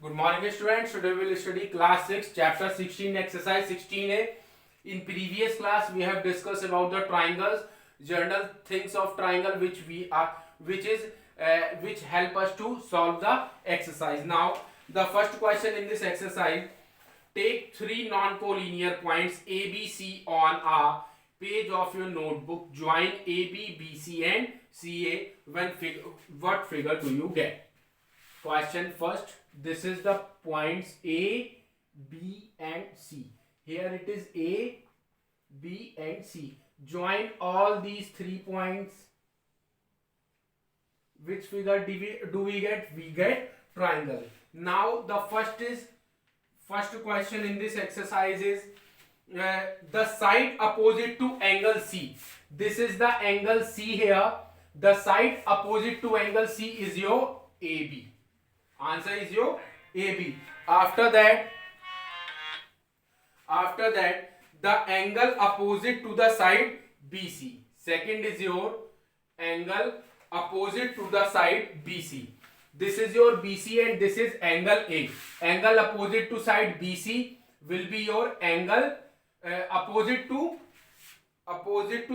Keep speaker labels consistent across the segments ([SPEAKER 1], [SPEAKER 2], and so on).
[SPEAKER 1] Good morning students. Today we will study class 6 chapter 16 exercise 16a. In previous class we have discussed about the triangles, general things of triangle which help us to solve the exercise. Now the first question in this exercise, take three non-collinear points A, B, C on a page of your notebook. Join A, B, B, C and C, A. What figure do you get? Question first, this is the points A, B and C. Here it is A, B and C. Join all these 3 points. Which figure do we get? We get triangle. Now the first question in this exercise is the side opposite to angle C. This is the angle C here. The side opposite to angle C is your AB. Answer is your AB. After that, the angle opposite to the side BC. Second is your angle opposite to the side BC. This is your BC and this is angle A. Angle opposite to side BC will be your angle opposite to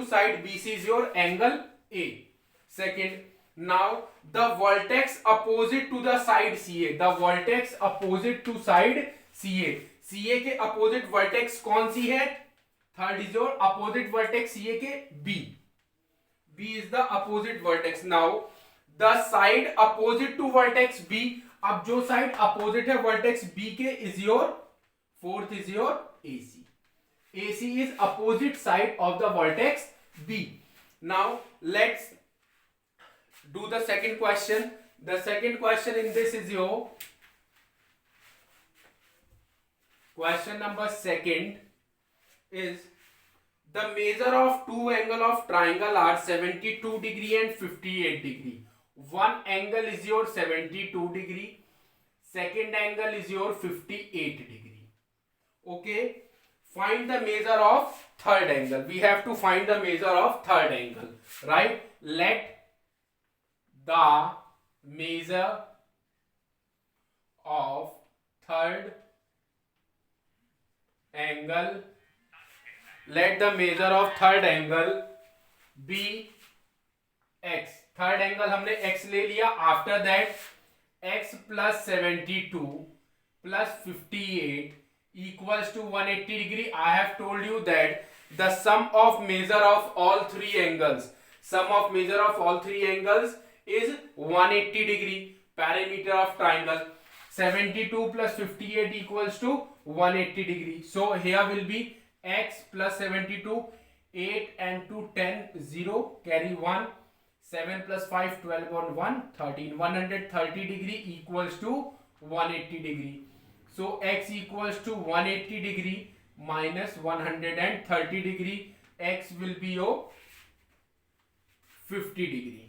[SPEAKER 1] side BC is your angle A. Second, now the vertex opposite to the side CA. The vertex opposite to side CA. CA के opposite vertex कौन सी है? Third is your opposite vertex CA के B. B is the opposite vertex. Now the side opposite to vertex B. अब जो side opposite है vertex B के is your fourth is your AC. AC is opposite side of the vertex B. Now let's do the second question. The second question in this is your question number second is the measure of two angle of triangle are 72 degree and 58 degree. One angle is your 72 degree. Second angle is your 58 degree. Okay. Find the measure of third angle. We have to find the measure of third angle. Right. Let the measure of third angle, let the measure of third angle be x. Third angle हमने x ले लिया. After that x plus 72 plus 58 equals to 180 degree. I have told you that the sum of measure of all three angles is 180 degree. Perimeter of triangle 72 plus 58 equals to 180 degree. So here will be x plus 72, 8 and 2 10, 0, carry 1, 7 plus 5 12 on 1 13. 130 degree equals to 180 degree. So x equals to 180 degree minus 130 degree. X will be your 50 degree.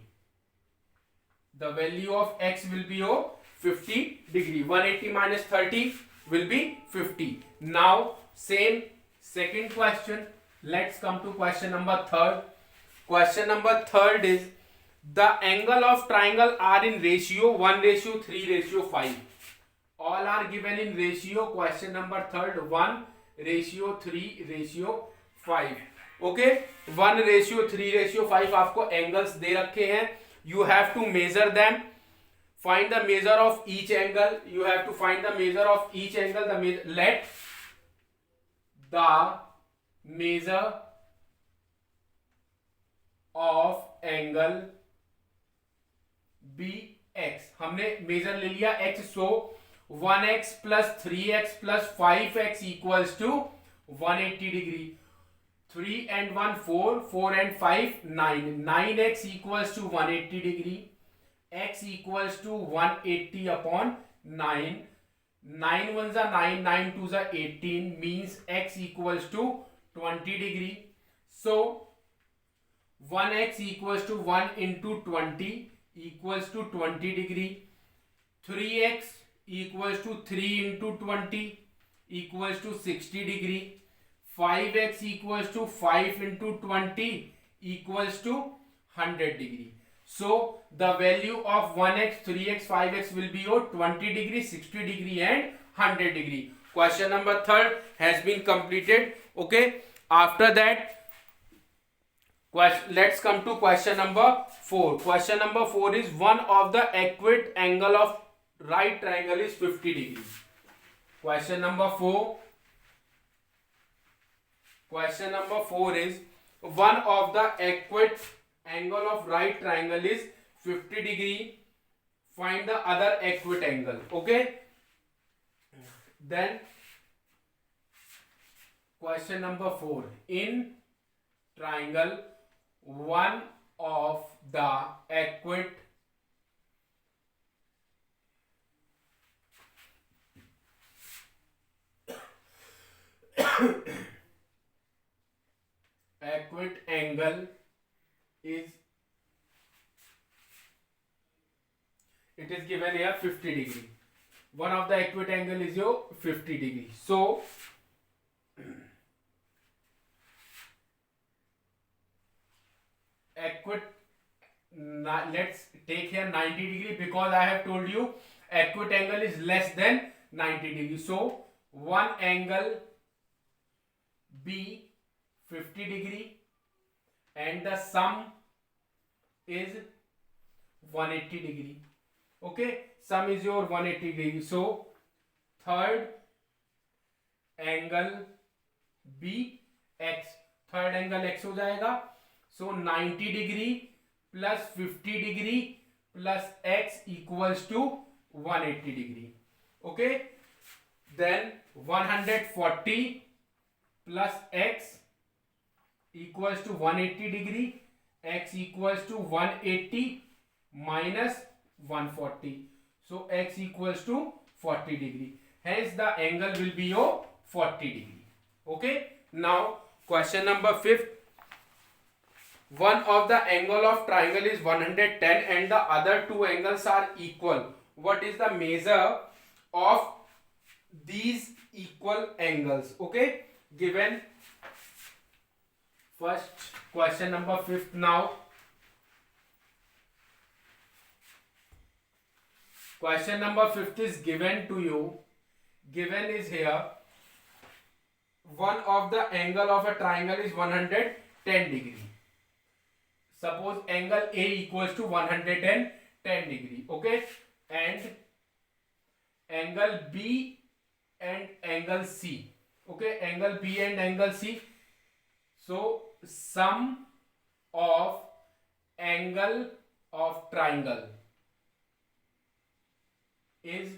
[SPEAKER 1] The value of x will be your 50 degree. 180 minus 30 will be 50. Now same second question. Let's come to question number third. Question number third is the angle of triangle are in ratio 1:3:5. All are given in ratio. Question number third 1:3:5. Okay, 1:3:5 आपको angles दे रखे हैं. You have to measure them. Find the measure of each angle. You have to find the measure of each angle. Let the measure of angle be x. हमने measure ले लिया x. So 1x plus 3x plus 5x equals to 180 degree. 3 and 1 4, 4 and 5 9. 9x equals to 180 degree. X equals to 180 upon 9. 9 ones are 9, 9 twos are 18, means x equals to 20 degree. So 1x equals to 1 into 20 equals to 20 degree. 3x equals to 3 into 20 equals to 60 degree. 5x equals to 5 into 20 equals to 100 degree. So the value of 1x, 3x, 5x will be your 20 degree, 60 degree and 100 degree. Question number 3 has been completed. Okay. After that, let's come to question number 4. Question number 4 is one of the acute angle of right triangle is 50 degrees. Question number 4 is one of the acute angle of right triangle is 50 degree. Find the other acute angle. Okay. Then question number 4. In triangle, one of the acute angle is, it is given here 50 degree. One of the acute angle is your 50 degree. So acute, let's take here 90 degree, because I have told you acute angle is less than 90 degree. So one angle B 50 degree and the sum is 180 degree. Okay, sum is your 180 degree. So third angle B x, third angle x हो जाएगा. So 90 degree plus 50 degree plus x equals to 180 degree. Okay, then 140 plus x equals to 180 degree, x equals to 180 minus 140. So x equals to 40 degree. Hence the angle will be your 40 degree. Okay. Now question number 5. One of the angle of triangle is 110 and the other two angles are equal. What is the measure of these equal angles? Okay. Given first question number 5 now. Question number 5 is given to you. Given is here. One of the angle of a triangle is 110 degree. Suppose angle A equals to 110 degree. Okay. And angle B and angle C. Okay. Angle B and angle C. So sum of angle of triangle is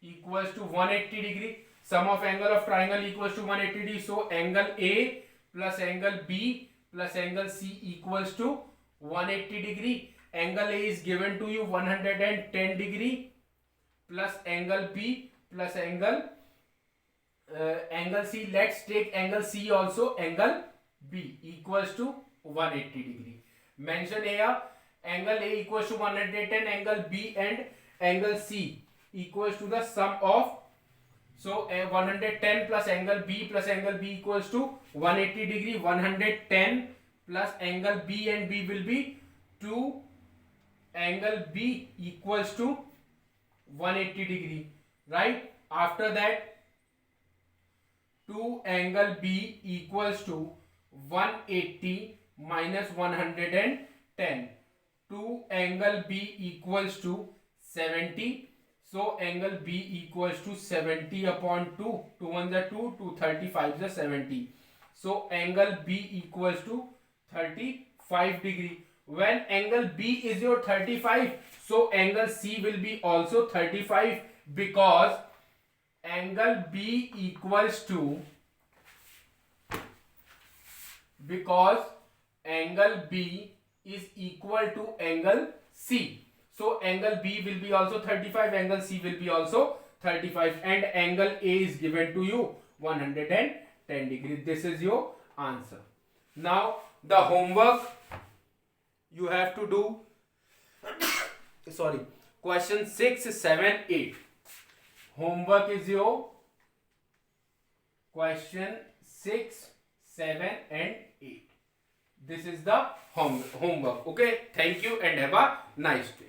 [SPEAKER 1] equals to 180 degree. Sum of angle of triangle equals to 180 degree. So angle A plus angle B plus angle C equals to 180 degree. Angle A is given to you 110 degree plus angle B plus angle C. Let's take angle C also, angle B equals to 180 degree. Mention here angle A equals to 110, angle B and angle C equals to the sum of, so 110 plus angle B plus angle B equals to 180 degree. 110 plus angle B and B will be 2, angle B equals to 180 degree, right? After that 2 angle B equals to 180 minus 110. 2 angle B equals to 70. So angle B equals to 70 upon 2. 2 1 is 2, 2 35 is 70. So angle B equals to 35 degree. When angle B is your 35, so angle C will be also 35, because angle B equals to, because angle B is equal to angle C. So angle B will be also 35, angle C will be also 35, and angle A is given to you 110 degree. This is your answer. Now the homework you have to do, sorry, question 6, 7, 8. Homework is your question 6, 7 and 8. This is the homework. Okay, thank you and have a nice day.